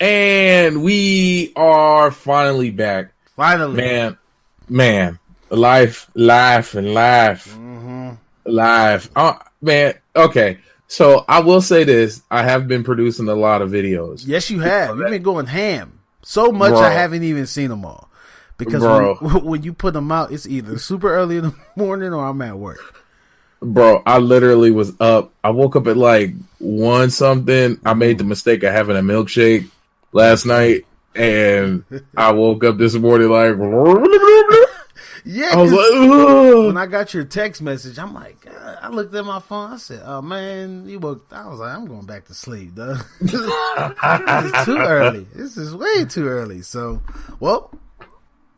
And we are finally back. Finally. Man. Life. Mm-hmm. Life. Man, okay. So I will say this. I have been producing a lot of videos. Yes, you have. You've been going ham. So much Bro. I haven't even seen them all. Because when you put them out, it's either super early in the morning or I'm at work. Bro, I literally was up. I woke up at like 1 something. I made the mistake of having a milkshake last night. And I woke up this morning like... Yeah, I was like, ugh. When I got your text message, I'm like, I looked at my phone. I said, "Oh man, you woke." I was like, "I'm going back to sleep, though. It's too early. This is way too early." So, well,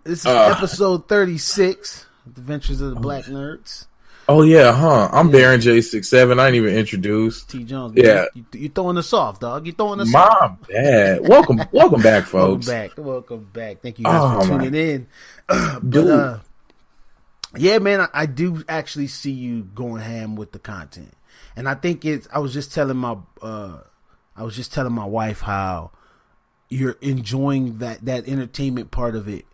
this is episode 36, Adventures of the Black Nerds. Oh yeah, huh? I'm Baron J67. I ain't even introduced. T Jones. Yeah, you throwing us off, dog. You throwing us off. off. My bad. Welcome back, folks. Welcome back. Thank you guys for tuning in. Yeah, man, I do actually see you going ham with the content, and I think it's. I was just telling my wife how you're enjoying that entertainment part of it,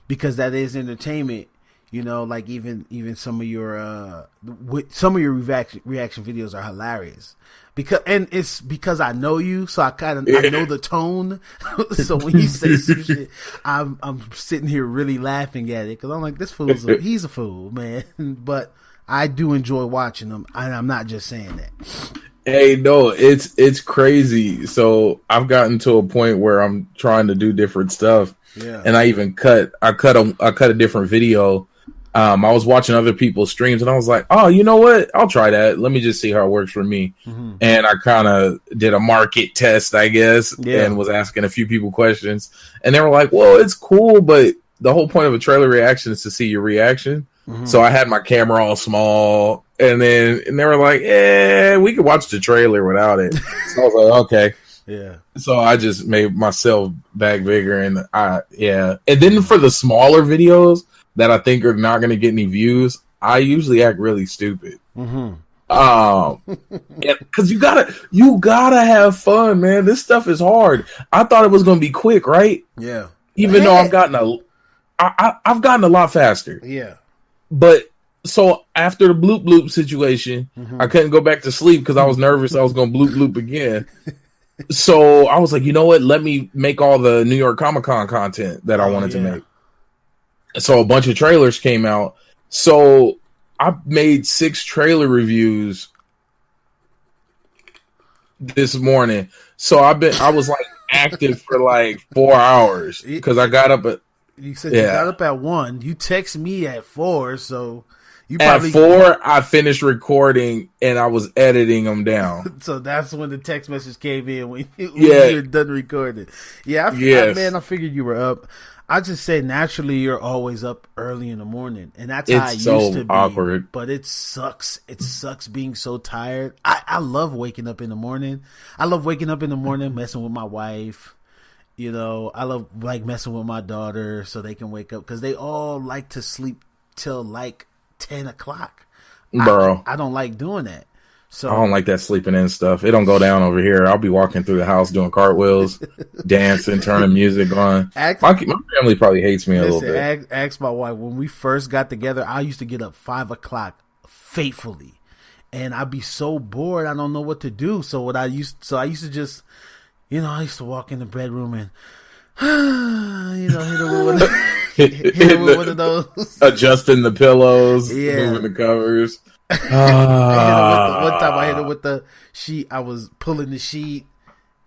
because that is entertainment. You know, like even some of your reaction videos are hilarious, because I know you, so I know the tone. So when you say some shit, I'm sitting here really laughing at it because I'm like, this fool's he's a fool, man. But I do enjoy watching him, and I'm not just saying that. Hey, no, it's crazy. So I've gotten to a point where I'm trying to do different stuff, and I even cut a different video. I was watching other people's streams and I was like, oh, you know what? I'll try that. Let me just see how it works for me. Mm-hmm. And I kind of did a market test, I guess, and was asking a few people questions. And they were like, well, it's cool, but the whole point of a trailer reaction is to see your reaction. Mm-hmm. So I had my camera all small and they were like, we could watch the trailer without it. So I was like, okay. Yeah. So I just made myself back bigger and And then for the smaller videos that I think are not going to get any views, I usually act really stupid. Mm-hmm. Because you gotta have fun, man. This stuff is hard. I thought it was going to be quick, right? Yeah. Even though I've gotten a lot faster. Yeah. But so after the bloop bloop situation, I couldn't go back to sleep because I was nervous I was going to bloop bloop again. So I was like, you know what? Let me make all the New York Comic Con content that I wanted to make. So a bunch of trailers came out. So I made 6 trailer reviews this morning. So I was like active for like 4 hours because I got up at. You said you got up at 1. You text me at 4, so you probably at 4. I finished recording and I was editing them down. So that's when the text message came in when you were done recording. Yeah, I figured you were up. I just say naturally you're always up early in the morning, and that's how I used to be. Awkward. But it sucks. It sucks being so tired. I love waking up in the morning. I love waking up in the morning, messing with my wife. You know, I love like messing with my daughter so they can wake up because they all like to sleep till like 10 o'clock. Bro, I don't like doing that. So I don't like that sleeping in stuff. It don't go down over here. I'll be walking through the house doing cartwheels, dancing, turning music on. My family probably hates me a little bit. Ask my wife. When we first got together, I used to get up 5 o'clock faithfully, and I'd be so bored. I don't know what to do. So I used to just, I used to walk in the bedroom and, hit her with one of those, adjusting the pillows, moving the covers. One time I hit her with the sheet. I was pulling the sheet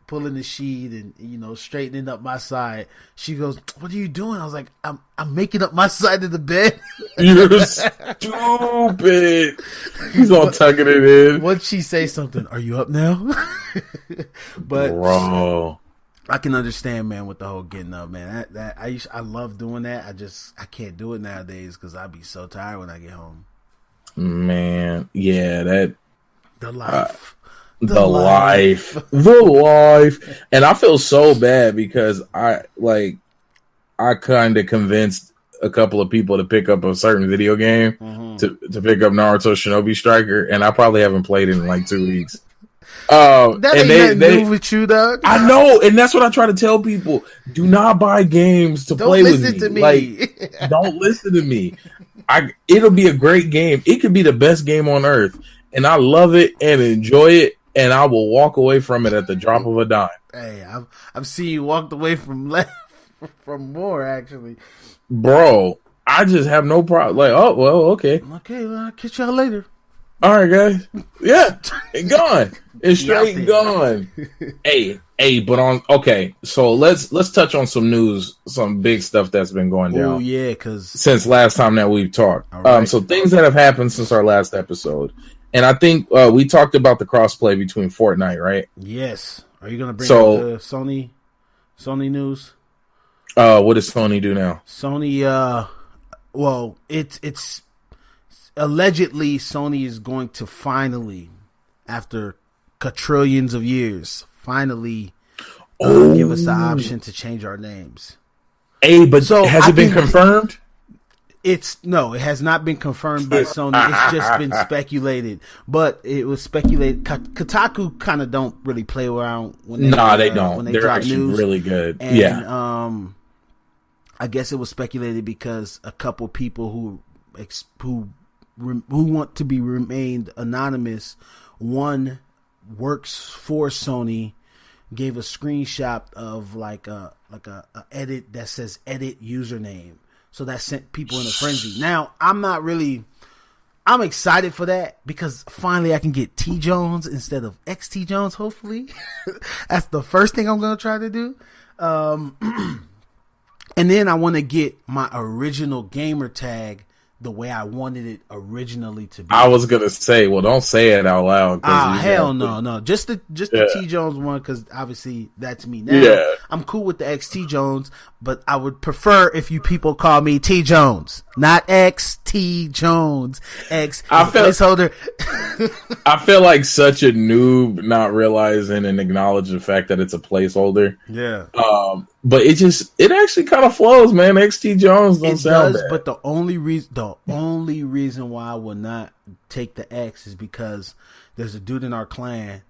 and straightening up my side. She goes, "What are you doing?" I was like, I'm making up my side of the bed." You're stupid. He's all tucking it in. Once she say something, "Are you up now?" But bro, I can understand, man, with the whole getting up, man. I love doing that. I can't do it nowadays because I'd be so tired when I get home. Man, yeah, the life. The life. And I feel so bad because I kind of convinced a couple of people to pick up a certain video game to pick up Naruto Shinobi Striker, and I probably haven't played it in like 2 weeks. That and ain't nothing new with you, dog. I know, and that's what I try to tell people. Do not buy games to play with me. To me. Like, don't listen to me. It'll be a great game. It could be the best game on earth, and I love it and enjoy it, and I will walk away from it at the drop of a dime. Hey, I've seen you walked away from more actually, bro. I just have no problem. Like, oh well, okay, well, I'll catch y'all later. All right, guys. Yeah, it's gone. It's straight gone. Hey, but so let's touch on some news, some big stuff that's been going down. Oh yeah, because since last time that we've talked, right. So things that have happened since our last episode, and I think we talked about the crossplay between Fortnite, right? Yes. Are you gonna bring up the Sony news? What does Sony do now? Sony, well, it's allegedly Sony is going to finally, after quadrillions of years, finally give us the option to change our names. Hey, but has it been confirmed? It has not been confirmed by Sony. It's just been speculated. But it was speculated. Kotaku kind of don't really play around when they they don't. They're actually news. Really good. And, yeah. I guess it was speculated because a couple people who want to be remained anonymous. One works for Sony, gave a screenshot of like a edit that says edit username. So that sent people in a frenzy. Now, I'm excited for that because finally I can get T Jones instead of XT Jones, hopefully. That's the first thing I'm going to try to do. And then I want to get my original gamer tag the way I wanted it originally to be. I was gonna say, well, don't say it out loud. Hell no. Just the T Jones one, because obviously that's me now. Yeah. I'm cool with the XT Jones, but I would prefer if you people call me T Jones, not XT Jones. Placeholder. I feel like such a noob not realizing and acknowledging the fact that it's a placeholder. Yeah. But it actually kind of flows, man. XT Jones don't sound bad. But the only reason why I will not take the X is because there's a dude in our clan.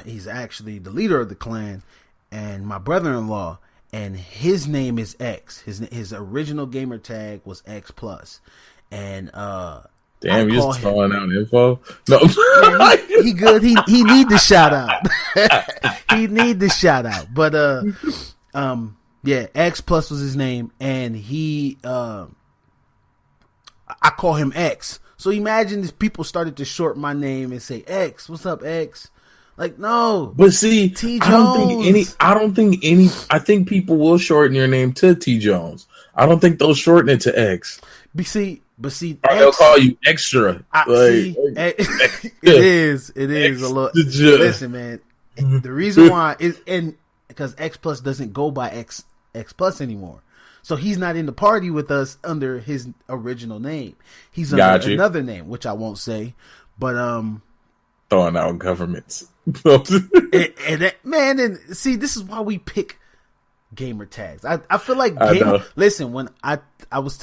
He's actually the leader of the clan and my brother-in-law, and his name is X. His original gamer tag was X plus, and damn, you're just throwing out info. No, yeah, he good. He need the shout out. He need the shout out. But yeah, X plus was his name, and he I call him X. So imagine if people started to short my name and say X. What's up, X? Like, no. But see, T Jones. I think people will shorten your name to T Jones. I don't think they'll shorten it to X. But see, or they'll call you extra. It is a little. Listen, man. The reason why is because X plus doesn't go by X plus anymore. So he's not in the party with us under his original name. He's under another name, which I won't say. But throwing out governments. and see, this is why we pick gamer tags. I feel like listen, when I was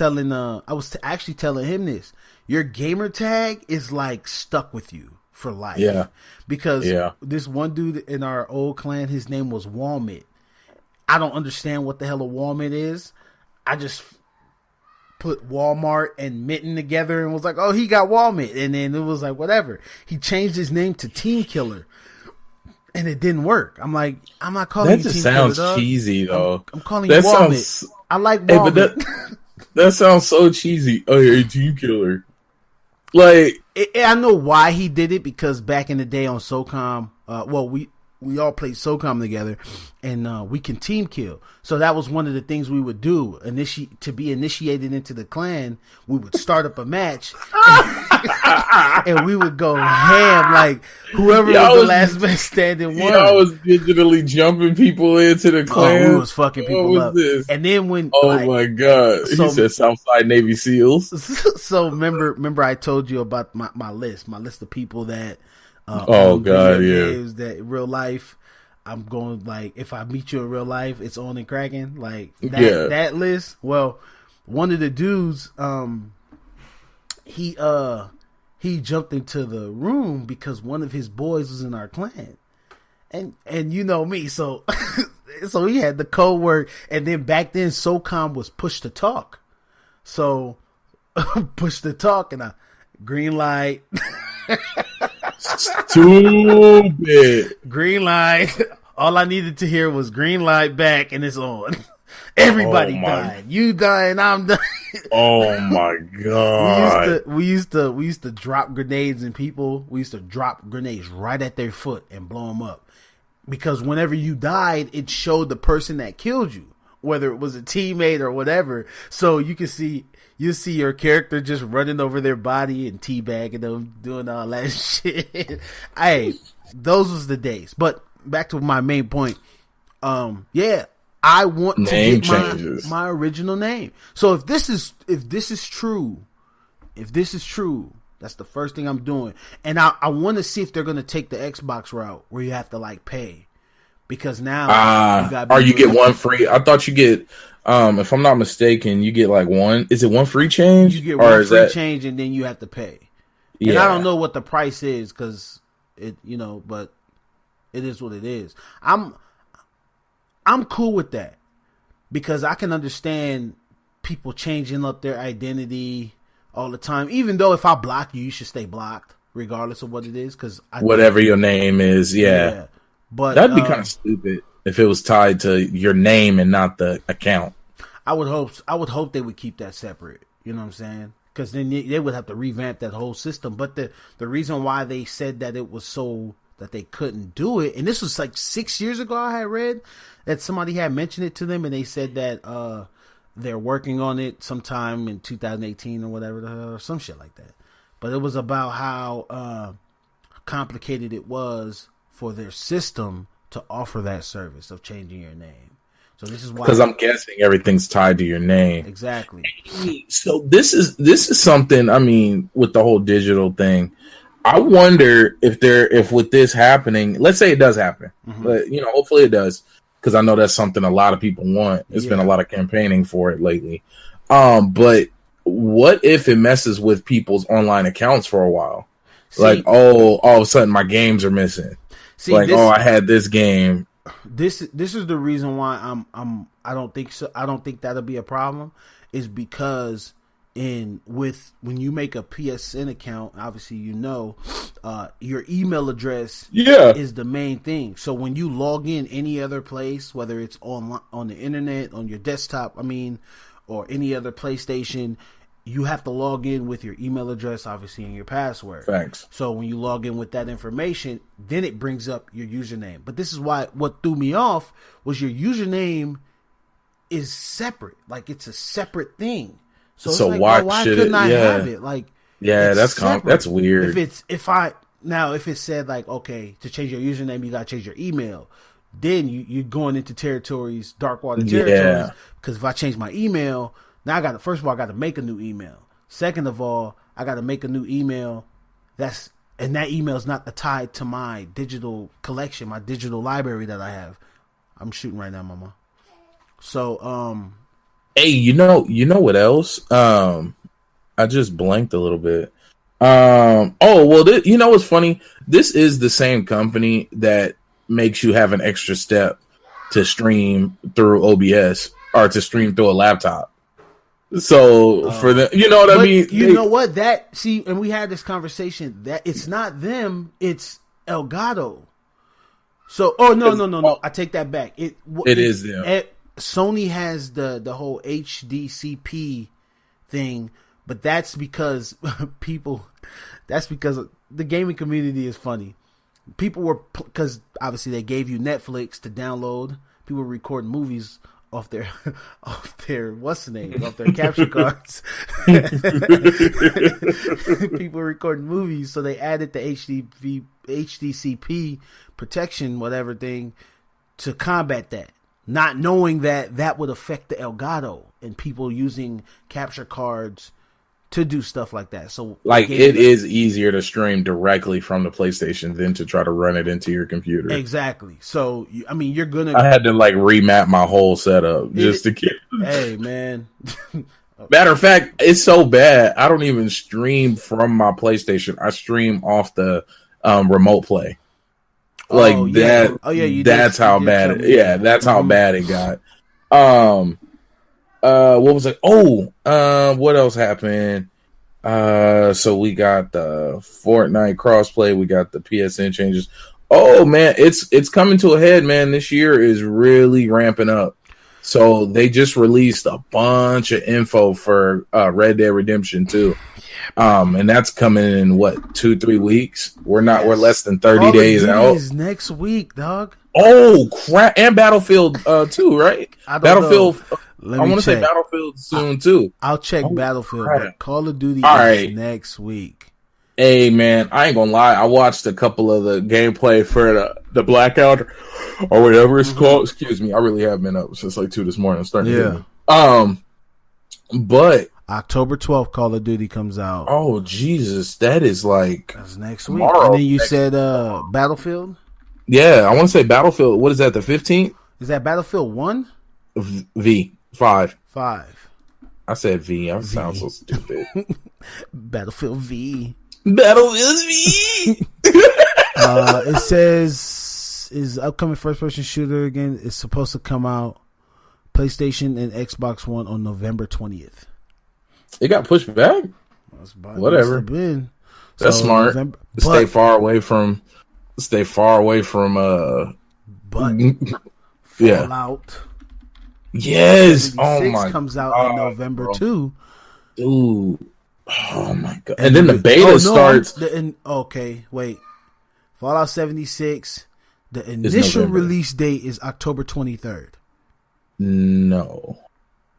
actually telling him this, your gamer tag is like stuck with you for life. Yeah. Because this one dude in our old clan, his name was Walmit. I don't understand what the hell a Walmit is. I just put Walmart and Mitten together and was like, oh, he got Walmit. And then it was like, whatever. He changed his name to Team Killer. And it didn't work. I'm like, I'm not calling you Team Killer. That just sounds cheesy, though. I'm calling you Walmit. I like Walmit. But that sounds so cheesy. Oh, you're a Team Killer. Like, I know why he did it, because back in the day on SOCOM, we all played SOCOM together, and we can team kill. So that was one of the things we would do. To be initiated into the clan, we would start up a match, and we would go ham. Like, whoever was the last man standing won. I was digitally jumping people into the clan. Oh, we was fucking people up. This? And then when... my God. He said Southside Navy SEALs. So remember I told you about my list of people that... Games that in real life, I'm going, like, if I meet you in real life, it's on and cracking. Like, that list. Well, one of the dudes, he jumped into the room because one of his boys was in our clan. And you know me, so so he had the code word, and then back then SOCOM was push to talk. So push to talk, and green light. Stupid. Green light. All I needed to hear was green light back, and it's on. Everybody died. You dying, I'm dying. Oh my god. We used to drop grenades in people. We used to drop grenades right at their foot and blow them up. Because whenever you died, it showed the person that killed you, whether it was a teammate or whatever. So you see your character just running over their body and teabagging them, doing all that shit. Hey, those was the days. But back to my main point. Yeah, I want to get my original name. So if this is true, that's the first thing I'm doing. And I want to see if they're going to take the Xbox route where you have to like pay. Because now you get one free. I thought you get if I'm not mistaken, you get like one. Is it one free change? You get one free change and then you have to pay. Yeah. And I don't know what the price is because it, but it is what it is. I'm cool with that because I can understand people changing up their identity all the time. Even though if I block you, you should stay blocked regardless of what it is. Because whatever your name is, yeah. But that'd be kind of stupid if it was tied to your name and not the account. I would hope they would keep that separate. You know what I'm saying? Because then they would have to revamp that whole system. But the reason why they said that it was so that they couldn't do it, and this was like 6 years ago, I had read that somebody had mentioned it to them, and they said that they're working on it sometime in 2018 or whatever, or some shit like that. But it was about how complicated it was for their system to offer that service of changing your name. So this is why, because I'm guessing everything's tied to your name. Exactly. So this is something. I mean, with the whole digital thing, I wonder if with this happening, let's say it does happen, but hopefully it does, because I know that's something a lot of people want. There's been a lot of campaigning for it lately. But what if it messes with people's online accounts for a while? Like, all of a sudden my games are missing. I had this game. This is the reason why I don't think so. I don't think that'll be a problem, is because when you make a PSN account, obviously your email address is the main thing. So when you log in any other place, whether it's on the internet, on your desktop, or any other PlayStation, you have to log in with your email address, obviously, and your password. Thanks. So when you log in with that information, then it brings up your username. But this is what threw me off was your username is separate. Like, it's a separate thing. So why couldn't I have it? Like, that's weird. If it said like, okay, to change your username, you gotta change your email, then you're going into dark water territories. Because if I change my email, now I got to make a new email. Second of all, I got to make a new email. And that email is not tied to my digital collection, my digital library that I have. I'm shooting right now, Mama. So, hey, you know what else? I just blanked a little bit. What's funny? This is the same company that makes you have an extra step to stream through OBS or to stream through a laptop. So for them, you know what I mean? You know what? And we had this conversation that it's not them, it's Elgato. So, no. I take that back. It is them. Sony has the whole HDCP thing, but that's because the gaming community is funny. People were, because obviously they gave you Netflix to download. People were recording movies off their what's the name, off their capture cards. People were recording movies, so they added the HDCP protection, whatever thing, to combat that, not knowing that would affect the Elgato and people using capture cards to do stuff like that. So it is easier to stream directly from the PlayStation than to try to run it into your computer. Exactly. So you're gonna. I had to remap my whole setup just to get. Hey man. Matter of fact, it's so bad I don't even stream from my PlayStation. I stream off the remote play. Like yeah. that. Oh yeah, that's how bad it. Yeah, that's how bad it got. What was it? What else happened? So we got the Fortnite crossplay. We got the PSN changes. Oh man, it's coming to a head, man. This year is really ramping up. So they just released a bunch of info for Red Dead Redemption 2. And that's coming in what, 2-3 weeks? We're less than 30 days out. Next week, dog. Oh crap! And Battlefield 2, right? Battlefield. I want to say Battlefield soon too. I'll check Battlefield, but Call of Duty is next week. Hey man, I ain't gonna lie. I watched a couple of the gameplay for the Blackout or whatever it's called. Excuse me. I really have been up since like 2 this morning. I'm starting to but October 12th, Call of Duty comes out. Oh Jesus, that's next week. And then you said Battlefield. Yeah, I want to say Battlefield. What is that? The 15th? Is that Battlefield 1? V 5. 5. I said V. I sound so stupid. Battlefield V. Battlefield V. It says is upcoming first-person shooter again. Is supposed to come out PlayStation and Xbox One on November 20th. It got pushed back. Whatever. That's smart. Stay far away from. But yeah. Fallout. Yes. Oh my. Comes out in November too. Dude. Oh my god. And then the beta starts. Okay, wait. Fallout 76. The initial release date is October 23rd. No,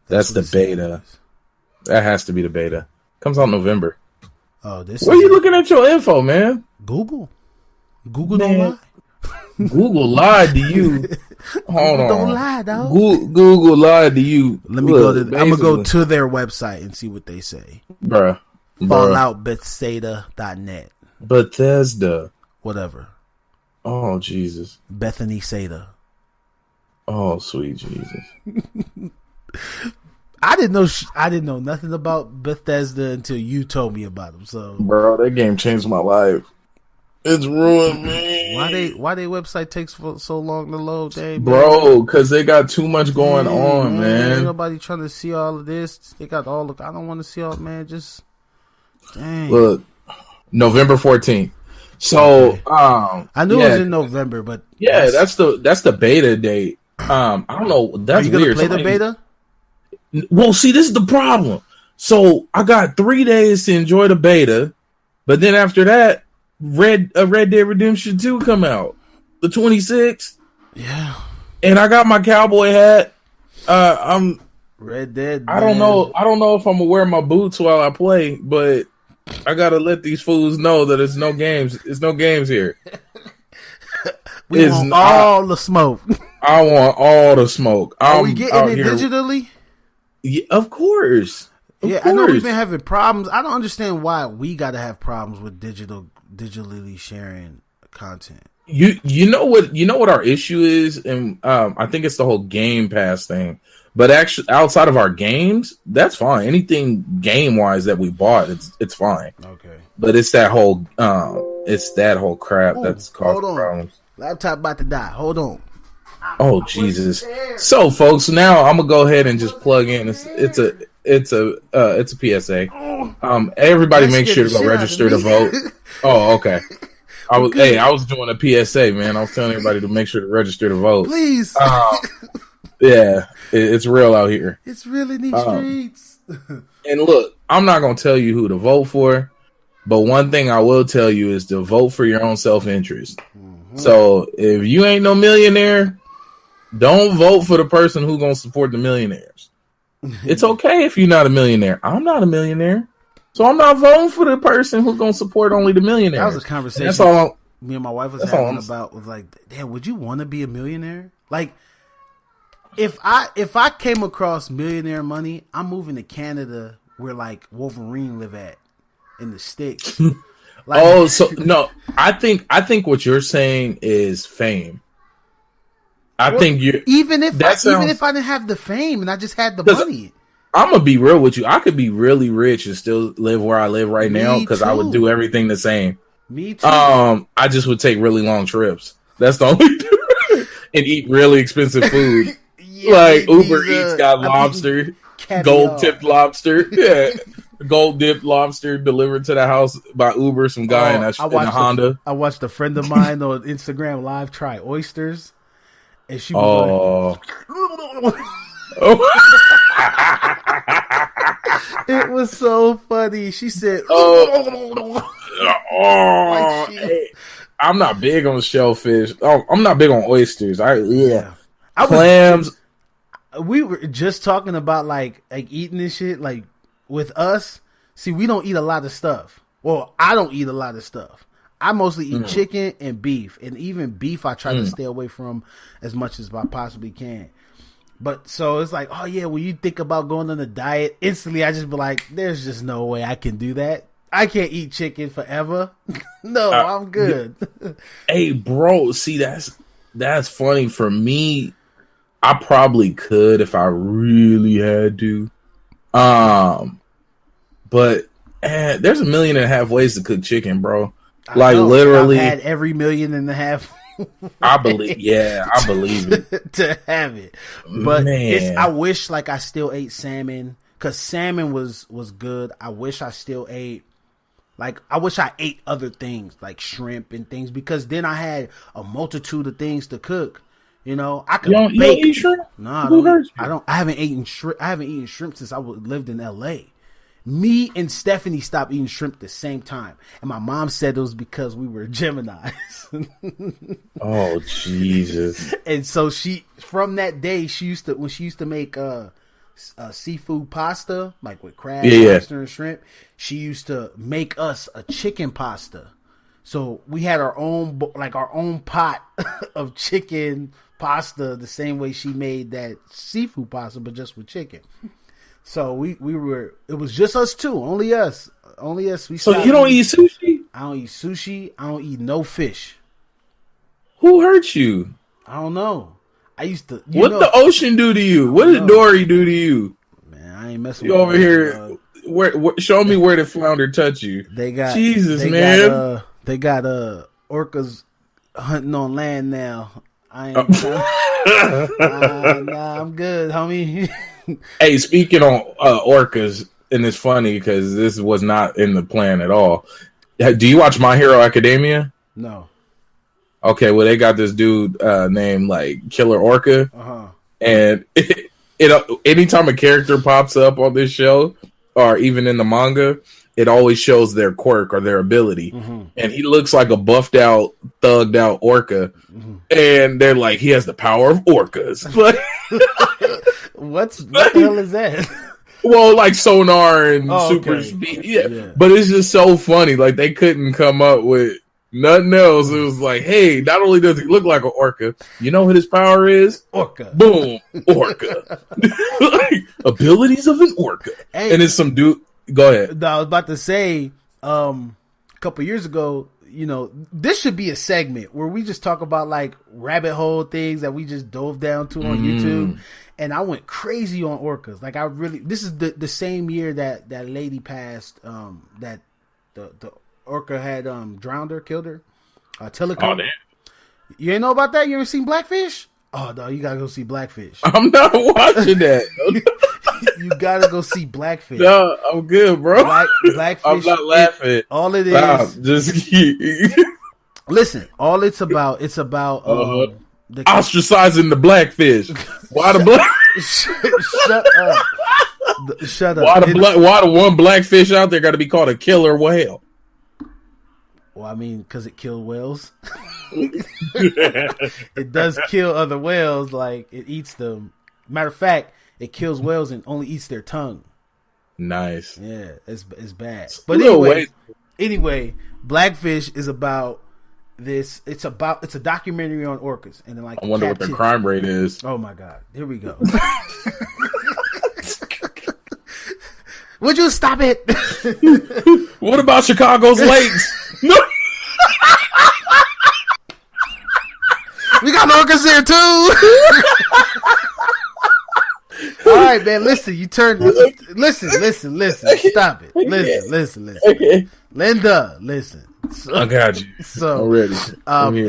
that's the beta. That has to be the beta. Comes out in November. Oh, this. Where are you looking at your info, man? Google don't lie. Google lied to you. Hold on. Don't lie, dog. Google lied to you. Let me go to. I'm gonna go to their website and see what they say. Bruh. FalloutBethesda.net. Bethesda. Whatever. Oh Jesus. Bethany Seda. Oh sweet Jesus. I didn't know nothing about Bethesda until you told me about them. So, bro, that game changed my life. It's ruined me. Why they website takes so long to load, Dave? Bro, because they got too much going on, man. Ain't nobody trying to see all of this. They got all the. I don't want to see all, man. Just dang. Look, November 14th. So, I knew it was in November, but that's the beta date. I don't know. That's weird. Are you gonna play the beta? Well, see, this is the problem. So I got 3 days to enjoy the beta, but then after that, Red Dead Redemption 2 come out the 26th. Yeah, and I got my cowboy hat. I'm Red Dead. Man. I don't know if I'm gonna wear my boots while I play, but I gotta let these fools know that it's no games. It's no games here. We want all the smoke. I want all the smoke. Are we getting it digitally? Yeah, of course. I know we've been having problems. I don't understand why we got to have problems with digitally sharing content. You know what our issue is, and I think it's the whole Game Pass thing. But actually, outside of our games, that's fine. Anything game wise that we bought, it's fine. Okay. But it's that whole crap that's causing problems. Laptop about to die. Hold on. Oh Jesus! So, folks, now I'm gonna go ahead and just plug in. It's a PSA. Everybody, make sure to go register to vote. Oh, okay. I was doing a PSA, man. I was telling everybody to make sure to register to vote. Please. Yeah, it's real out here. It's real in these streets. And look, I'm not gonna tell you who to vote for, but one thing I will tell you is to vote for your own self-interest. Mm-hmm. So if you ain't no millionaire, don't vote for the person who's gonna support the millionaires. It's okay if you're not a millionaire. I'm not a millionaire, so I'm not voting for the person who's gonna support only the millionaires. That was a conversation that's all me and my wife was having about. Was like, damn, would you want to be a millionaire? Like, if I came across millionaire money, I'm moving to Canada where like Wolverine live at in the sticks. Like, no, I think what you're saying is fame. I think you even if I didn't have the fame and I just had the money. I'm gonna be real with you. I could be really rich and still live where I live right now because I would do everything the same. Me too. I just would take really long trips. That's the only and eat really expensive food. Like Uber Eats got lobster, gold tipped lobster. Yeah. Gold dipped lobster delivered to the house by Uber. Some guy in a Honda. I watched a friend of mine on Instagram Live try oysters, and she was it was so funny. She said, I'm not big on shellfish. I'm not big on oysters. Clams. We were just talking about like eating this shit. Like with us, see, we don't eat a lot of stuff. Well, I don't eat a lot of stuff. I mostly eat chicken and beef, and even beef I try to stay away from as much as I possibly can. But so it's like, oh yeah, when you think about going on a diet, instantly I just be like, there's just no way I can do that. I can't eat chicken forever. No, I'm good. Hey, bro, see, that's funny. For me, I probably could if I really had to. But there's 1.5 million ways to cook chicken, bro. Like literally, I've had every 1.5 million. I believe it to have it, but I wish like I still ate salmon because salmon was good. I wish I still ate I wish I ate other things like shrimp and things because then I had a multitude of things to cook. You know, I could bake. You don't eat shrimp? No, I haven't eaten shrimp. I haven't eaten shrimp since I lived in LA. Me and Stephanie stopped eating shrimp at the same time. And my mom said it was because we were Geminis. Oh, Jesus. And so from that day, when she used to make seafood pasta, like with crab, lobster, and shrimp, she used to make us a chicken pasta. So we had our own pot of chicken pasta the same way she made that seafood pasta, but just with chicken. So we were. It was just us two, only us. So you don't eat sushi? I don't eat sushi. I don't eat no fish. Who hurt you? I don't know. I used to. What the ocean do to you? What did Dory do to you? Man, I ain't messing. You over here? Where? Show me where the flounder touch you. They got Jesus, man. They got orcas hunting on land now. I ain't. Nah, I'm good, homie. Hey, speaking on orcas, and it's funny because this was not in the plan at all. Do you watch My Hero Academia? No. Okay, well, they got this dude named like Killer Orca, and anytime a character pops up on this show, or even in the manga, it always shows their quirk or their ability, and he looks like a buffed out, thugged out orca, and they're like, he has the power of orcas. What the hell is that? Well, like sonar and super speed. Yeah. But it's just so funny. Like, they couldn't come up with nothing else. It was like, hey, not only does he look like an orca, you know what his power is? Orca. Boom. Orca. Like, abilities of an orca. Hey, and it's some dude. Go ahead. I was about to say, a couple years ago, you know, this should be a segment where we just talk about like rabbit hole things that we just dove down to on YouTube. And I went crazy on orcas. Like this is the same year that lady passed. That the orca had drowned her, killed her. Telecom. Oh, damn. You ain't know about that? You ever seen Blackfish? Oh no, you gotta go see Blackfish. I'm not watching that. You gotta go see Blackfish. No, I'm good, bro. Blackfish. I'm not laughing. All it is. Just listen. All it's about. It's about ostracizing the blackfish. Why the black? Shut up. Shut up. Why the one blackfish out there got to be called a killer whale? Well, I mean, because it killed whales. It does kill other whales. Like, it eats them. Matter of fact, it kills whales and only eats their tongue. Nice. Yeah, it's bad. But anyway, Blackfish is about this. It's a documentary on orcas, and then like I wonder what the crime rate is. Oh my god, here we go. Would you stop it? What about Chicago's lakes? No. We got orcas there too. All right, man. Listen, Listen. Stop it. Listen. Okay. Linda, listen. I got you. So I'm ready.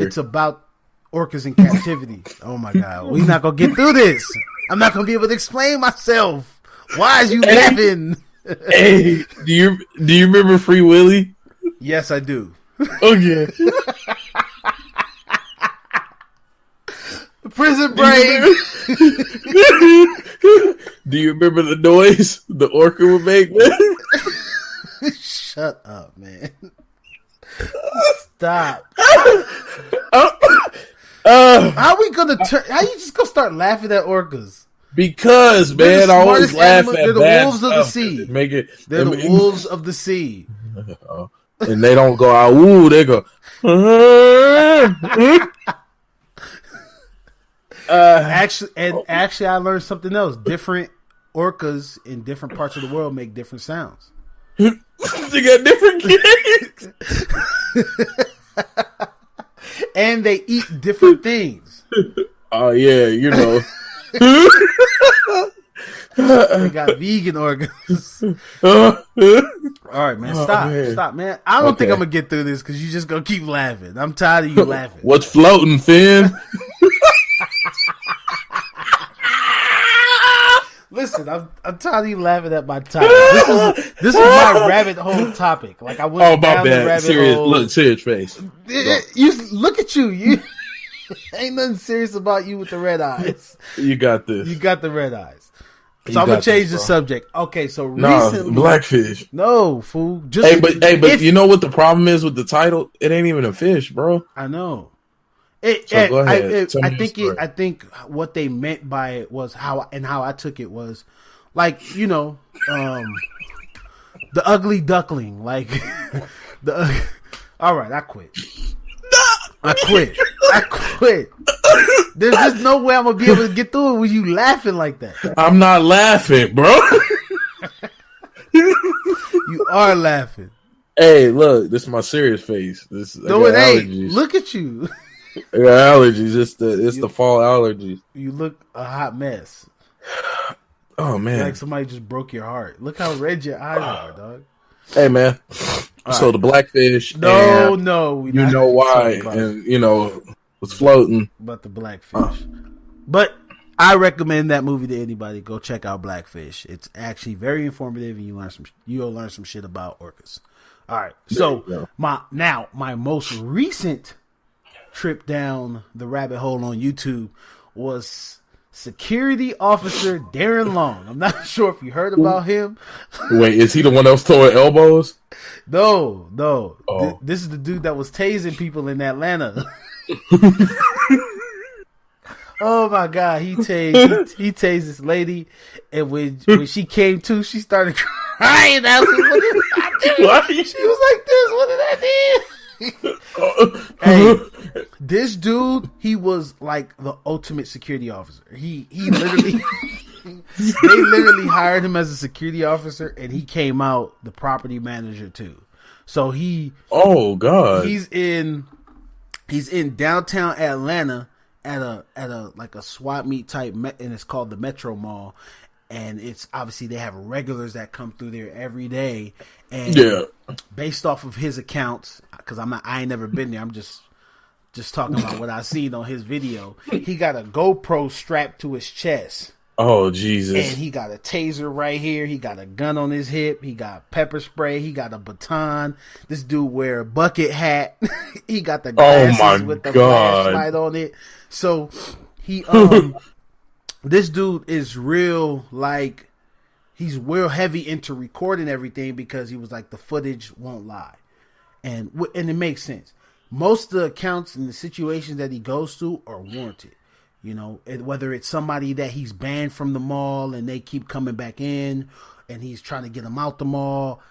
It's about orcas in captivity. Oh my god, we're not gonna get through this. I'm not gonna be able to explain myself. Why is you laughing? Hey, do you remember Free Willy? Yes, I do. Okay. Prison Break. Do you remember the noise the orca would make, man? Shut up, man. Stop. How we gonna how you just gonna start laughing at orcas? Because, man, I always laugh at they're the wolves of the sea. They're the wolves of the sea. And they don't go out, ooh, they go. Actually, I learned something else. Different orcas in different parts of the world make different sounds. They got different gigs. And they eat different things. Oh, yeah, you know. They got vegan organs. All right, man. Stop, man. I don't think I'm gonna get through this because you're just gonna keep laughing. I'm tired of you laughing. What's floating, Finn? Listen, I'm tired of you laughing at my topic. This is my rabbit hole topic. Like I went down the rabbit hole. Look, serious face. You look at you. You ain't nothing serious about you with the red eyes. You got this. You got the red eyes. So I'm gonna change the subject. Okay, so recently, Blackfish. No, fool. But you know what the problem is with the title? It ain't even a fish, bro. I know. Go ahead. I think what they meant by it was how I took it was like, you know, the ugly duckling, like all right, I quit. I quit. There's just no way I'm gonna be able to get through it with you laughing like that. I'm not laughing, bro. You are laughing. Hey, look, this is my serious face. No, it ain't. Look at you. I got allergies. It's the fall allergies. You look a hot mess. Oh man, like somebody just broke your heart. Look how red your eyes are, dog. Hey man. So the blackfish. No, you know why, and you know was floating. But the blackfish. But I recommend that movie to anybody. Go check out Blackfish. It's actually very informative, and you'll learn some shit about orcas. All right. So my most recent trip down the rabbit hole on YouTube was Security Officer Darren Long. I'm not sure if you heard about him. Wait, is he the one that was throwing elbows? No. Oh. This is the dude that was tasing people in Atlanta. Oh my god, he tased this lady, and when she came to, she started crying. I was like, what did I do? She was like, this, what did I do? Hey, this dude, he was like the ultimate security officer. He literally they literally hired him as a security officer, and he came out the property manager too. So oh god, he's in downtown Atlanta at a like a swap meet type, and it's called the Metro Mall, and it's obviously they have regulars that come through there every day, and based off of his accounts, because I ain't never been there, I'm just talking about what I seen on his video. He got a GoPro strapped to his chest. Oh Jesus! And he got a taser right here. He got a gun on his hip. He got pepper spray. He got a baton. This dude wear a bucket hat. He got the glasses with the flashlight on it. So he this dude is real, like he's real heavy into recording everything because he was like the footage won't lie, and it makes sense. Most of the accounts and the situations that he goes through are warranted. You know, whether it's somebody that he's banned from the mall and they keep coming back in and he's trying to get them out the mall,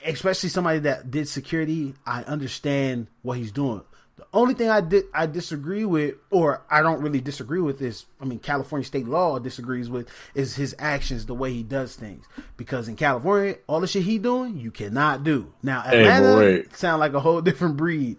especially somebody that did security, I understand what he's doing. The only thing I disagree with, or I don't really disagree with is, California state law disagrees with, is his actions, the way he does things. Because in California, all the shit he doing, you cannot do. Now, Atlanta sound like a whole different breed.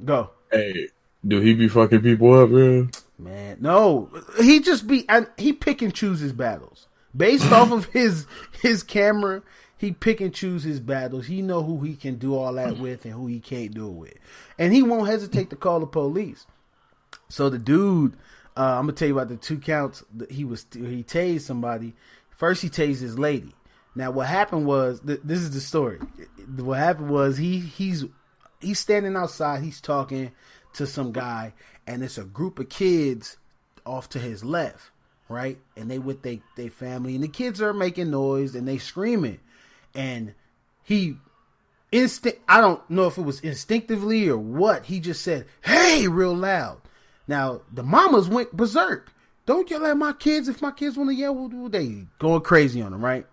Go. Hey, do he be fucking people up, man? Man, no, he pick and choose his battles based off of his camera. He pick and choose his battles. He know who he can do all that with and who he can't do it with, and he won't hesitate to call the police. So the dude, I'm gonna tell you about the 2 counts. He tased somebody. First, he tased his lady. Now, what happened was this is the story. What happened was he's standing outside. He's talking to some guy, and it's a group of kids off to his left, right? And they with they family, and the kids are making noise and they screaming, and I don't know if it was instinctively or what. He just said, "Hey," real loud. Now, the mamas went berserk. Don't yell at my kids. If my kids want to yell, they going crazy on them, right?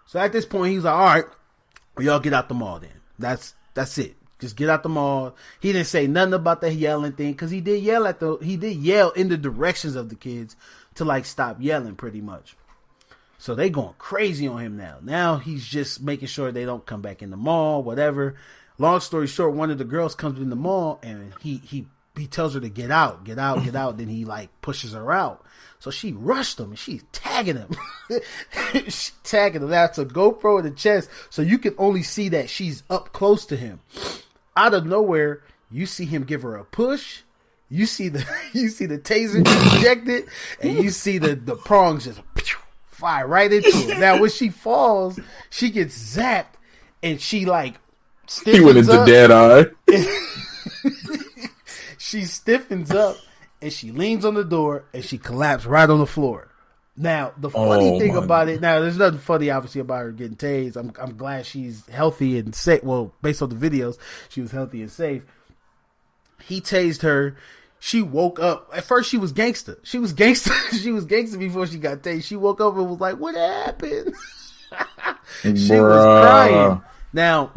So at this point, he's like, all right, well, y'all get out the mall then. That's it. Just get out the mall. He didn't say nothing about the yelling thing because he did yell in the directions of the kids to like stop yelling pretty much. So they going crazy on him now. Now he's just making sure they don't come back in the mall, whatever. Long story short, one of the girls comes in the mall and he tells her to get out. Then he like pushes her out. So she rushed him and she's tagging him. She's tagging him. That's a GoPro in the chest. So you can only see that she's up close to him. Out of nowhere, you see him give her a push. You see the taser ejected, and you see the prongs just fly right into her. Now when she falls, she gets zapped and she like stiffens. He went into dead eye. She stiffens up and she leans on the door and she collapsed right on the floor. Now, the funny thing about it, now there's nothing funny obviously about her getting tased. I'm glad she's healthy and safe. Well, based on the videos, she was healthy and safe. He tased her. She woke up. At first she was gangster. She was gangster before she got tased. She woke up and was like, "What happened?" She was crying. Now,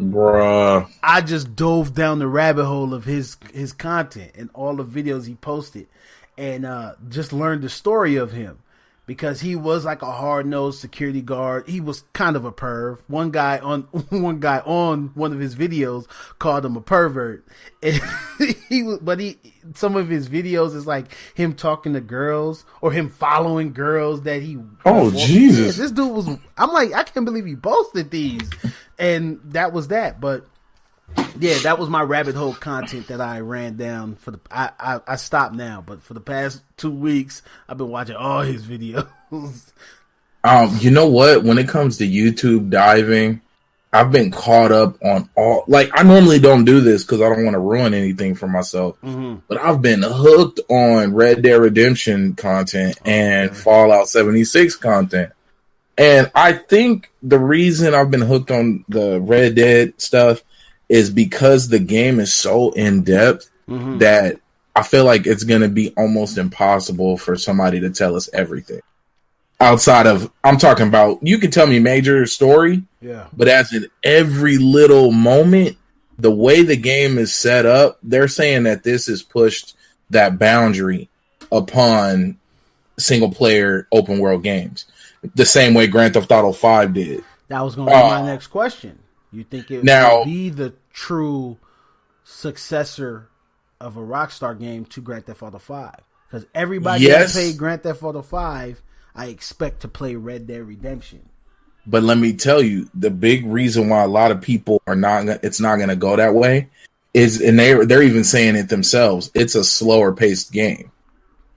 I just dove down the rabbit hole of his content and all the videos he posted, and just learned the story of him because he was like a hard-nosed security guard. He was kind of a perv. One guy on one of his videos called him a pervert. And some of his videos is like him talking to girls or him following girls that he. Oh, Jesus! Yeah, this dude was. I'm like, I can't believe he posted these. And that was that. But yeah, that was my rabbit hole content that I ran down for the. I stopped now, but for the past 2 weeks, I've been watching all his videos. You know what? When it comes to YouTube diving, I've been caught up on all. Like, I normally don't do this because I don't want to ruin anything for myself. Mm-hmm. But I've been hooked on Red Dead Redemption content and Fallout 76 content. And I think the reason I've been hooked on the Red Dead stuff is because the game is so in-depth that I feel like it's going to be almost impossible for somebody to tell us everything. Outside of, I'm talking about, you can tell me major story, but as in every little moment, the way the game is set up, they're saying that this has pushed that boundary upon single-player open-world games. The same way Grand Theft Auto 5 did. That was going to be my next question. You think it would be the true successor of a Rockstar game to Grand Theft Auto 5? Because everybody that played Grand Theft Auto 5, I expect to play Red Dead Redemption. But let me tell you, the big reason why a lot of people are it's not going to go that way is, and they're even saying it themselves, it's a slower paced game.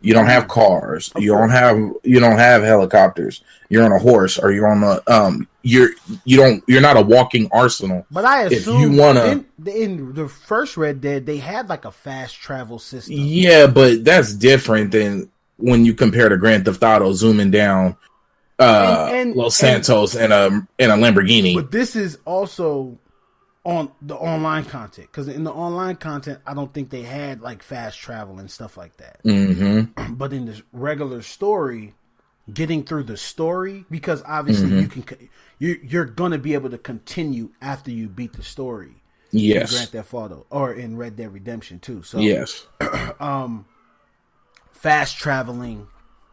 You don't have cars. You don't have helicopters. You're on a horse, or you're on a you're not a walking arsenal. But I assume in the first Red Dead they had like a fast travel system. Yeah, but that's different than when you compare to Grand Theft Auto zooming down Los Santos in a Lamborghini. But this is also on the online content, because in the online content I don't think they had like fast travel and stuff like that. Mm-hmm. But in the regular story, getting through the story, because obviously you're gonna be able to continue after you beat the story. Yes, in Grand Theft Auto or in Red Dead Redemption too. So yes, fast traveling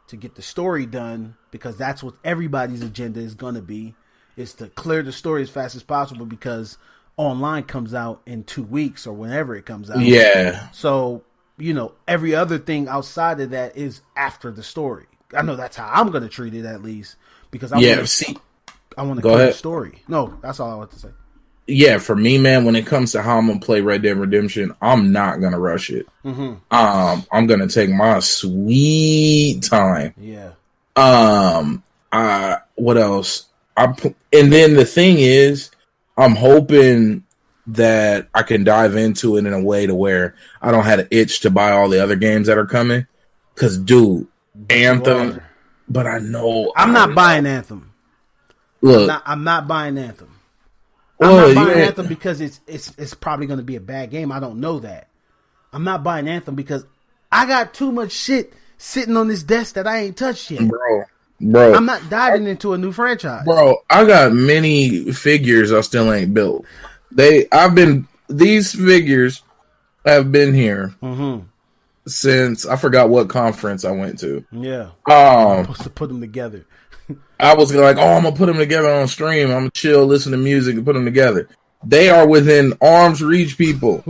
to get the story done, because that's what everybody's agenda is gonna be, is to clear the story as fast as possible, because online comes out in 2 weeks or whenever it comes out. Yeah. So, every other thing outside of that is after the story. I know that's how I'm going to treat it, at least, because I want to clear the story. No, that's all I want to say. yeah, for me, man, when it comes to how I'm gonna play Red Dead Redemption, I'm not gonna rush it. Mm-hmm. I'm gonna take my sweet time. Yeah. What else? And then the thing is, I'm hoping that I can dive into it in a way to where I don't have an itch to buy all the other games that are coming. Cause, dude, Anthem. But I know I'm not buying Anthem. Look, I'm not buying Anthem. I'm not buying Anthem because it's probably going to be a bad game. I don't know that. I'm not buying Anthem because I got too much shit sitting on this desk that I ain't touched yet. Bro, I'm not diving into a new franchise. Bro, I got many figures I still ain't built. These figures have been here since I forgot what conference I went to. Yeah. I'm supposed to put them together. I was like, I'm gonna put them together on stream. I'm gonna chill, listen to music, and put them together. They are within arm's reach, people.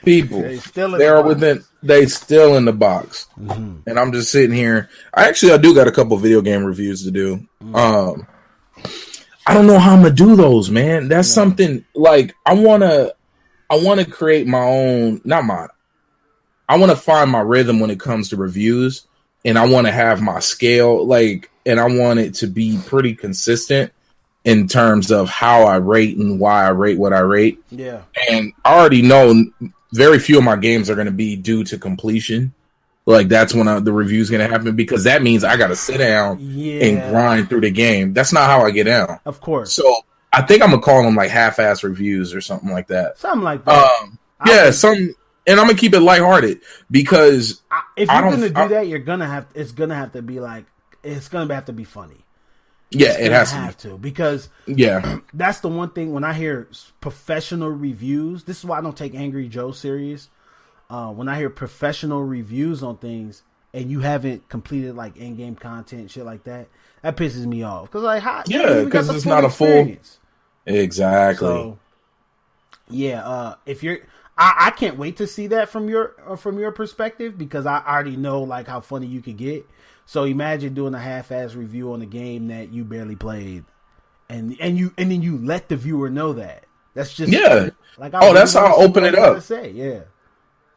They still in the box, and I'm just sitting here. I do got a couple video game reviews to do. I don't know how I'm gonna do those, man. That's something like I wanna create my own, not mine. I want to find my rhythm when it comes to reviews, and I want to have my scale, and I want it to be pretty consistent in terms of how I rate and why I rate what I rate. Yeah. And I already know very few of my games are going to be due to completion. That's when the review's going to happen, because that means I got to sit down and grind through the game. That's not how I get down. Of course. So I think I'm going to call them half-ass reviews or something like that. Something like that. And I'm gonna keep it lighthearted, because if you're gonna do that, it's gonna have to be funny. Yeah, it has to because that's the one thing when I hear professional reviews. This is why I don't take Angry Joe serious. When I hear professional reviews on things and you haven't completed in-game content, shit like that, that pisses me off. Because it's not a full. Exactly. So, if you're. I can't wait to see that from your perspective, because I already know how funny you could get. So imagine doing a half-ass review on a game that you barely played, and then you let the viewer know that. That's just that's how I open it up.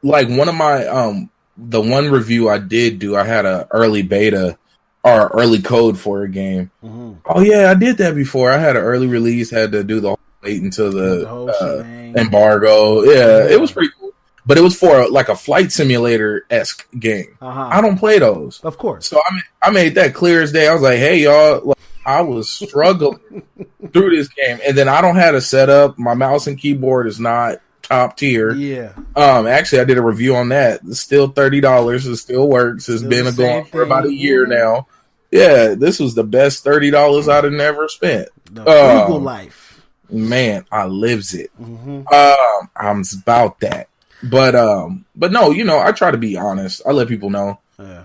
One of my the one review I did do, I had a early beta or early code for a game. Mm-hmm. Oh yeah, I did that before. I had an early release, had to do the whole wait until the embargo. Yeah, it was pretty cool. But it was for a flight simulator-esque game. I don't play those. Of course. So I made that clear as day. I was like, hey, y'all, I was struggling through this game. And then I don't have a setup. My mouse and keyboard is not top tier. Yeah. Actually, I did a review on that. It's still $30. It still works. It's been going for about a year now. Yeah, this was the best $30 I'd have never spent. The frugal life. Man, I lives it. I'm about that. But no, I try to be honest. I let people know. Yeah.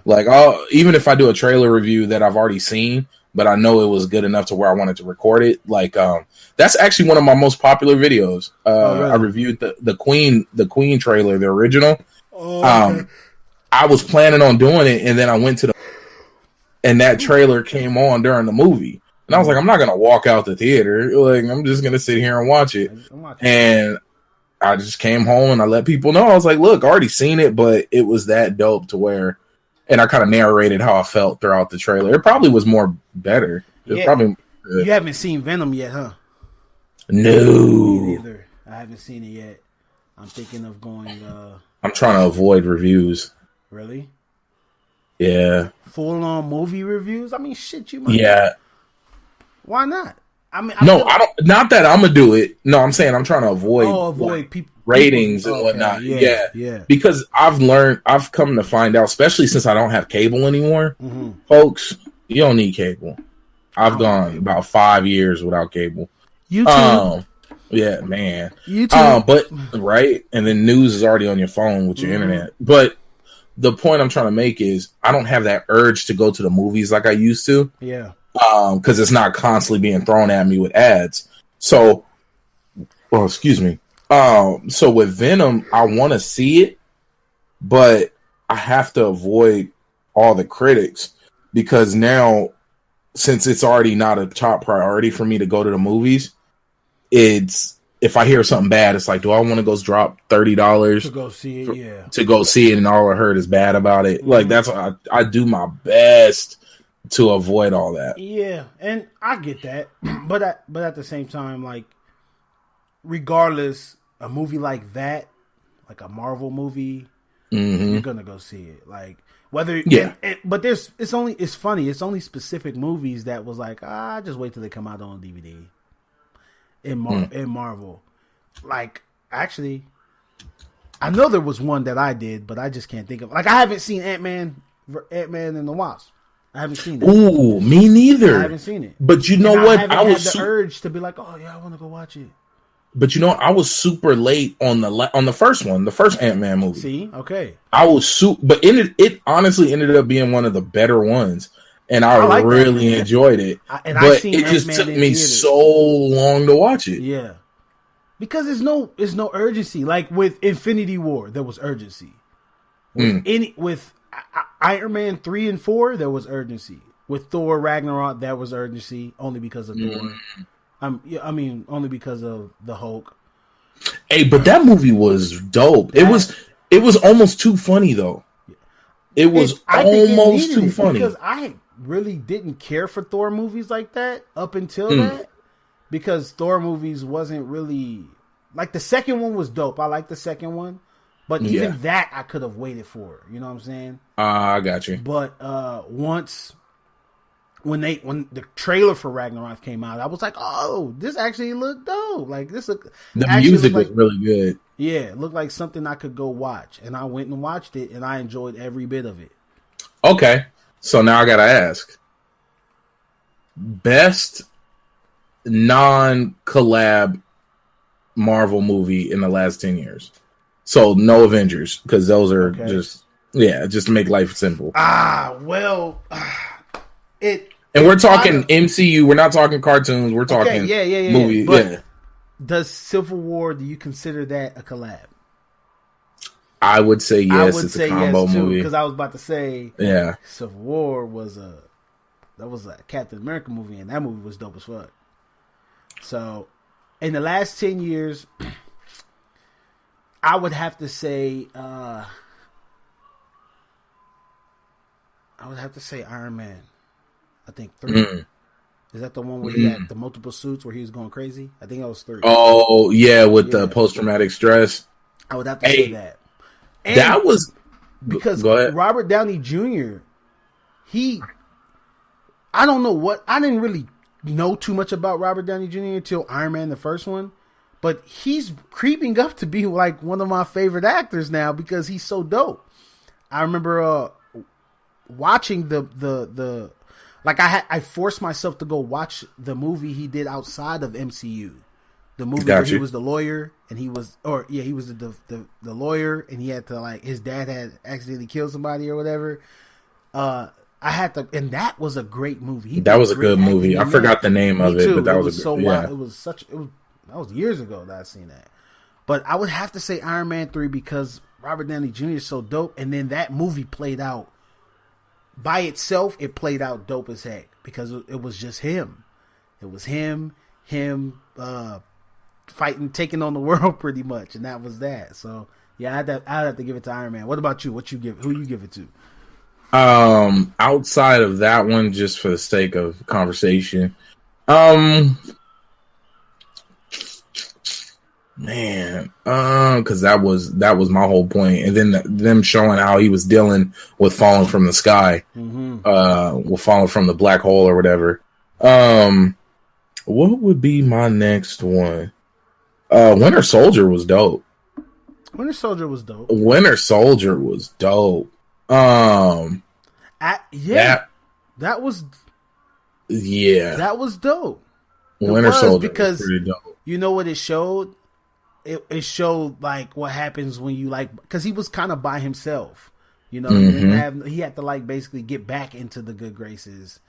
Even if I do a trailer review that I've already seen, but I know it was good enough to where I wanted to record it. That's actually one of my most popular videos. Really? I reviewed the Queen trailer, the original. Okay. I was planning on doing it, and then I went to and that trailer came on during the movie. And I was like, I'm not going to walk out the theater. I'm just going to sit here and watch it. And I just came home and I let people know. I was like, look, I already seen it, but it was that dope to where, and I kind of narrated how I felt throughout the trailer. It probably was better. You haven't seen Venom yet, huh? No. Me neither. I haven't seen it yet. I'm thinking of going. I'm trying to avoid reviews. Really? Yeah. Full on movie reviews? I mean, shit, you might. Yeah. Why not? I mean, I don't. Not that I'm gonna do it. No, I'm saying I'm trying to avoid people ratings and whatnot. Yeah. Because I've come to find out, especially since I don't have cable anymore, folks. You don't need cable. I've gone about 5 years without cable. YouTube. Yeah, man. YouTube. But right, and then news is already on your phone with your internet. But the point I'm trying to make is I don't have that urge to go to the movies like I used to. Yeah. Because it's not constantly being thrown at me with ads. So, excuse me. So with Venom, I want to see it, but I have to avoid all the critics, because now, since it's already not a top priority for me to go to the movies, it's if I hear something bad, it's like, do I want to go drop $30 to go see it? Yeah, to go see it, and all I heard is bad about it. Mm-hmm. Like that's I do my best to avoid all that. Yeah, and I get that, but at the same time, like, regardless, a movie like that, like a Marvel movie, you're gonna go see it. Like whether but it's funny. It's only specific movies that was like, just wait till they come out on DVD. In Marvel, like actually, I know there was one that I did, but I just can't think of. Like I haven't seen Ant-Man and the Wasp. I haven't seen it. Ooh, me neither. I haven't seen it. But you know what? I was the urge to be like, oh yeah, I want to go watch it. But you know, I was super late on the first one, the first Ant-Man movie. See, okay, I was but it honestly ended up being one of the better ones. And I really enjoyed it. But it just took me so long to watch it. Yeah. Because there's no urgency. Like with Infinity War, there was urgency. With Iron Man 3 and 4, there was urgency. With Thor Ragnarok, there was urgency only because of Thor. I mean, only because of the Hulk. Hey, but that movie was dope. It was almost too funny though. It was almost too funny. Because I really didn't care for Thor movies like that up until that, because Thor movies wasn't really like, the second one was dope. I like the second one, but even that I could have waited for. You know what I'm saying? I got you. But when the trailer for Ragnarok came out, I was like, oh, this actually looked dope. Like the music was really good. Yeah, it looked like something I could go watch, and I went and watched it, and I enjoyed every bit of it. Okay. So now I gotta ask, best non-collab Marvel movie in the last 10 years. So no Avengers, because those are just to make life simple. And we're talking MCU. We're not talking cartoons. We're talking movies. But does Civil War? Do you consider that a collab? I would say yes. It's a combo movie. Because I was about to say, Civil War was a Captain America movie, and that movie was dope as fuck. So, in the last 10 years, I would have to say, Iron Man. I think 3. Is that the one where he had the multiple suits where he was going crazy? I think that was 3. Oh yeah, with the post-traumatic stress. I would have to say that. And that was because Robert Downey Jr. I don't know what, I didn't really know too much about Robert Downey Jr. until Iron Man, the first one, but he's creeping up to be like one of my favorite actors now because he's so dope. I remember watching the like I forced myself to go watch the movie he did outside of MCU. The movie where he was the lawyer and he was the lawyer and he had to, like, his dad had accidentally killed somebody or whatever. I had to, and that was a great movie. That was a good movie. I forgot the name of it, but that was so wild. That was years ago that I seen that. But I would have to say Iron Man 3 because Robert Downey Jr. is so dope, and then that movie played out by itself. It played out dope as heck because it was just him. It was him fighting, taking on the world pretty much, and that was that. So yeah, I'd have to give it to Iron Man. What about you? Who you give it to? Outside of that one, just for the sake of conversation, man, because that was my whole point, and then them showing how he was dealing with falling from the sky, with falling from the black hole or whatever. What would be my next one? Winter Soldier was dope. Winter Soldier was dope. That was dope. Winter Soldier because was pretty dope. You know what it showed? It showed like what happens when you, like, because he was kind of by himself. You know, he had to, like, basically get back into the good graces,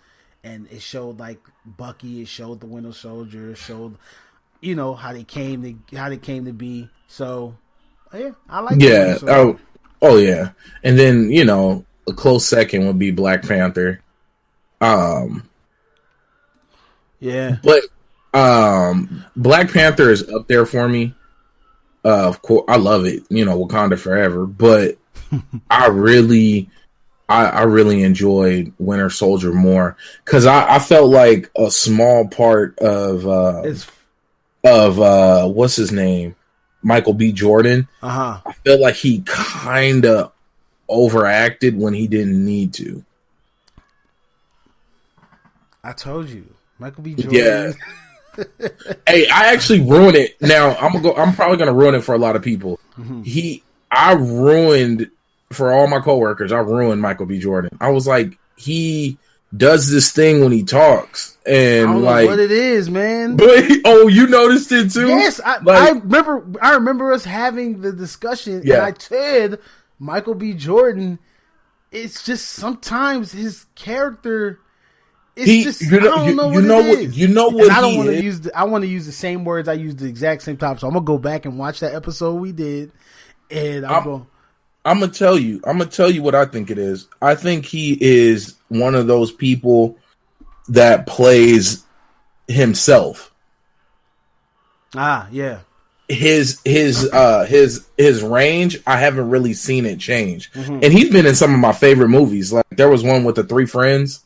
and it showed like Bucky. It showed the Winter Soldier. It showed, you know, how they came to be. So yeah, I like. Yeah. Oh yeah. And then, you know, a close second would be Black Panther. Yeah. But Black Panther is up there for me. Of course, I love it. You know, Wakanda forever. But I really enjoyed Winter Soldier more because I felt like a small part of what's his name, Michael B. Jordan. I felt like he kind of overacted when he didn't need to. I told you, Michael B. Jordan. Yeah. Hey, I actually ruined it. Now I'm probably gonna ruin it for a lot of people. I ruined for all my coworkers. I ruined Michael B. Jordan. I was like, he does this thing when he talks, and I don't know what it is, man. But you noticed it too? Yes, I remember us having the discussion, and I said Michael B. Jordan. It's just sometimes his character. It's just I don't know what it is. You know what? And I don't want to use. I want to use the same words I used the exact same time. So I'm gonna go back and watch that episode we did, and I'm gonna tell you what I think it is. I think he is one of those people that plays himself. Yeah. His range, I haven't really seen it change. And he's been in some of my favorite movies. Like there was one with the three friends.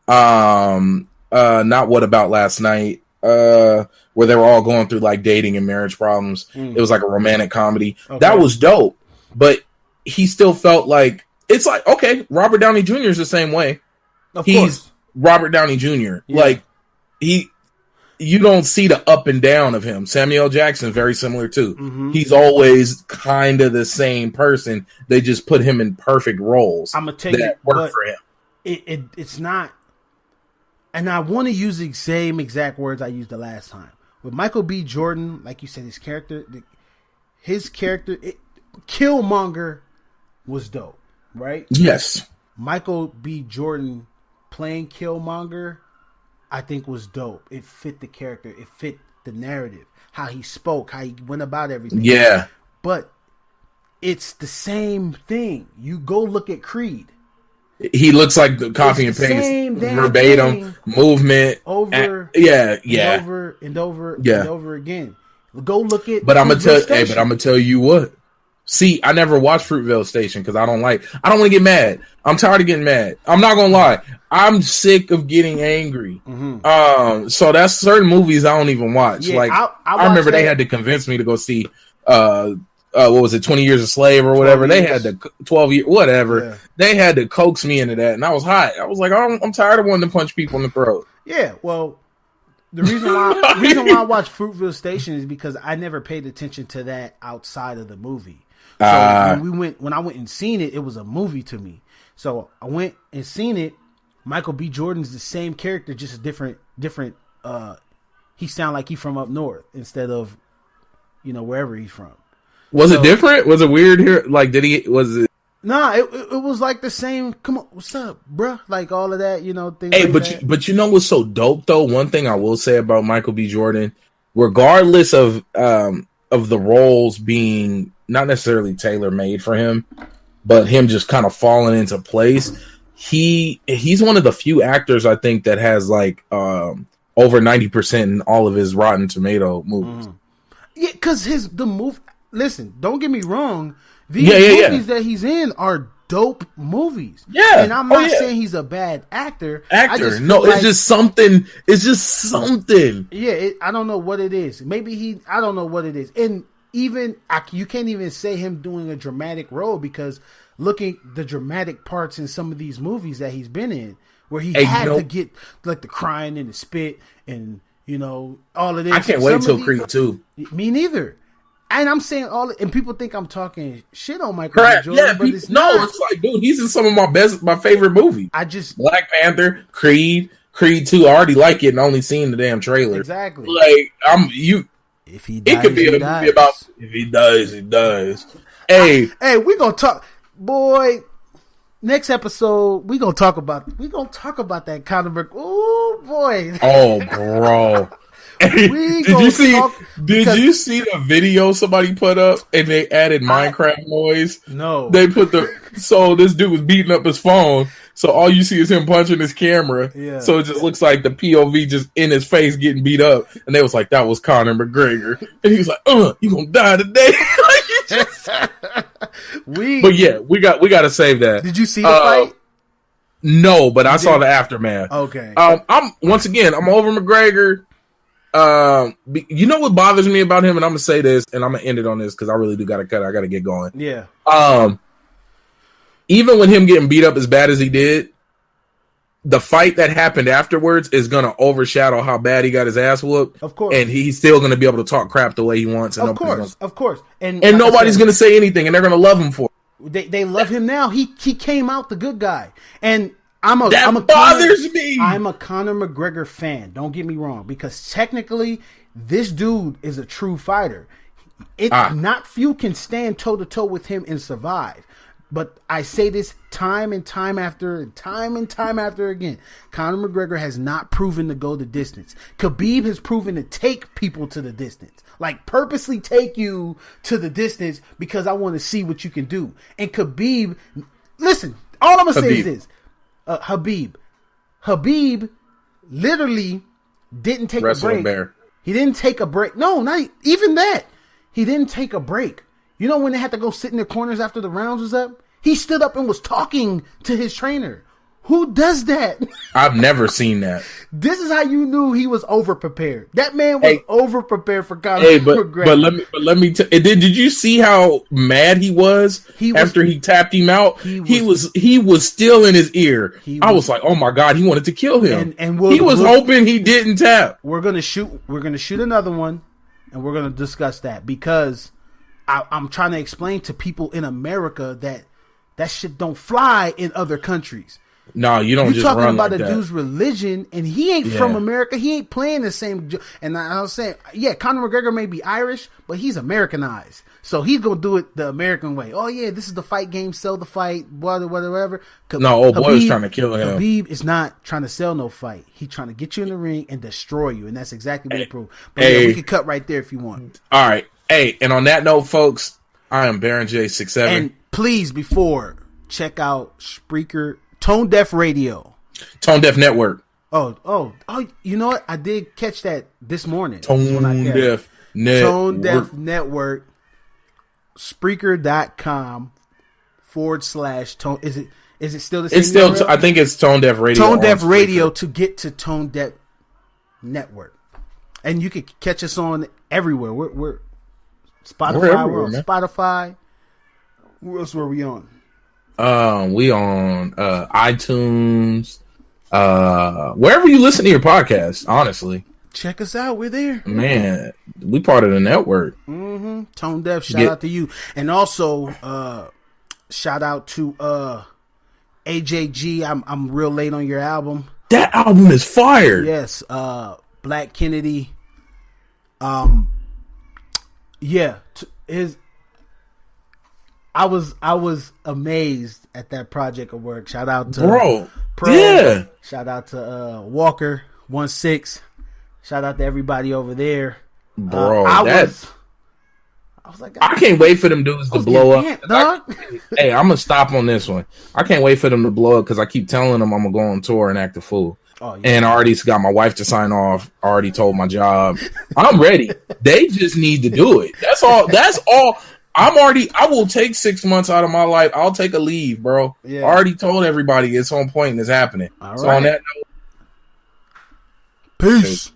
Not What About Last Night, where they were all going through like dating and marriage problems. It was like a romantic comedy. Okay. That was dope, but he still felt like it's like, okay, Robert Downey Jr. is the same way. He's Robert Downey Jr. Yeah. Like you don't see the up and down of him. Samuel Jackson, very similar too. He's always kind of the same person. They just put him in perfect roles. I'm gonna take that work for him. It's not. And I want to use the same exact words I used the last time. With Michael B. Jordan, like you said, his character, Killmonger was dope, right? Yes. Michael B. Jordan playing Killmonger, I think was dope. It fit the character. It fit the narrative. How he spoke, how he went about everything. Yeah. But it's the same thing. You go look at Creed. He looks like the copy and paste, verbatim movement. Over, over and over again. Go look at. But I'm gonna tell you what. See, I never watched Fruitvale Station because I don't want to get mad. I'm tired of getting mad. I'm not gonna lie. I'm sick of getting angry. So that's certain movies I don't even watch. Yeah, like I remember they had to convince me to go see. What was it, 20 Years a Slave or whatever? They had to 12 years, whatever. Yeah. They had to coax me into that, and I was hot. I was like, I'm tired of wanting to punch people in the throat. Yeah, well, the reason why I watched Fruitvale Station is because I never paid attention to that outside of the movie. So when I went and seen it, it was a movie to me. So I went and seen it. Michael B. Jordan's the same character, just a different. He sound like he's from up north instead of, wherever he's from. Was it different? Was it weird here? Like, was it? Nah, it was like the same. Come on, what's up, bruh? Like all of that, things. Hey, like but you know what's so dope though? One thing I will say about Michael B. Jordan, regardless of the roles being not necessarily tailor made for him, but him just kind of falling into place, he's one of the few actors I think that has like over 90% in all of his Rotten Tomato movies. Yeah, because the movie. Listen, don't get me wrong. These movies that he's in are dope movies. Yeah. And I'm not saying he's a bad actor. It's just something. It's just something. Yeah, I don't know what it is. Maybe I don't know what it is. And even, you can't even say him doing a dramatic role because looking the dramatic parts in some of these movies that he's been in, where he had to get like the crying and the spit and, all of this. I can't wait till Creed 2. Me neither. And I'm saying and people think I'm talking shit on Michael B. Jordan, but it's not. It's like, dude, he's in some of my favorite movies. Black Panther, Creed 2. I already like it and only seen the damn trailer. Exactly. Like if he dies, it could be a movie about if he does, he does. Hey, we gonna talk, boy. Next episode, we gonna talk about that Conor. Oh boy. Oh, bro. Did you see the video somebody put up and they added Minecraft noise? No. They put so this dude was beating up his phone. So all you see is him punching his camera. Yeah. So it just looks like the POV just in his face getting beat up. And they was like, that was Conor McGregor. And he was like, you gonna die today. But yeah, we got to save that. Did you see the fight? No, but I saw the aftermath. Okay. I'm over McGregor. You know what bothers me about him, and I'm gonna say this, and I'm gonna end it on this because I really do gotta cut. I gotta get going. Yeah. Even with him getting beat up as bad as he did, the fight that happened afterwards is gonna overshadow how bad he got his ass whooped. Of course. And he's still gonna be able to talk crap the way he wants. And of course. And like nobody's gonna say anything, and they're gonna love him for it. They love him now. He came out the good guy, and bothers me. I'm a Conor McGregor fan. Don't get me wrong, because technically, this dude is a true fighter. Not few can stand toe to toe with him and survive. But I say this time and time after again. Conor McGregor has not proven to go the distance. Khabib has proven to take people to the distance. Like, purposely take you to the distance because I want to see what you can do. And Khabib, listen, all I'm going to say is this. Habib literally didn't take a break. Bear. He didn't take a break. No, not even that. He didn't take a break. You know when they had to go sit in their corners after the rounds was up? He stood up and was talking to his trainer. Who does that? I've never seen that. This is how you knew he was over-prepared. That man was over-prepared for Conor McGregor. But let me did you see how mad he was after he tapped him out? He was still in his ear. I was like, oh my God, he wanted to kill him. And he was hoping he didn't tap. We're gonna shoot another one, and we're gonna discuss that because I'm trying to explain to people in America that shit don't fly in other countries. No, you don't. You're talking about a dude's religion, and he ain't from America. He ain't playing the same. And I was saying, Conor McGregor may be Irish, but he's Americanized, so he's gonna do it the American way. Oh yeah, this is the fight game. Sell the fight, whatever. No, old boy is trying to kill him. Khabib is not trying to sell no fight. He's trying to get you in the ring and destroy you, and that's exactly what he proved. But we can cut right there if you want. All right. Hey, and on that note, folks, I am Baron J67. And please, check out Spreaker. Tone Deaf Radio. Tone Deaf Network. Oh, you know what? I did catch that this morning. Tone Deaf Network. Tone Deaf Network. Spreaker.com/tone. Is it still the same? It's still, I think it's Tone Deaf Radio. Tone Deaf Radio to get to Tone Deaf Network. And you can catch us on everywhere. We're Spotify. We're on Spotify. Where else were we on? We on iTunes, wherever you listen to your podcast. Honestly, check us out. We're there, man. We part of the network. Mm-hmm. Tone Deaf. Shout out to you, and also shout out to AJG. I'm real late on your album. That album is fire. Yes. Black Kennedy. I was amazed at that project of work. Shout out to Pro. Yeah. Shout out to Walker 16. Shout out to everybody over there. Bro, I was like, I can't wait for them dudes to blow up. Hey, I'm gonna stop on this one. I can't wait for them to blow up because I keep telling them I'm gonna go on tour and act a fool. Oh, yeah. And I already got my wife to sign off. I already told my job. I'm ready. They just need to do it. That's all. I will take 6 months out of my life. I'll take a leave, bro. Yeah. I already told everybody it's on point and it's happening. All right. So on that note, peace.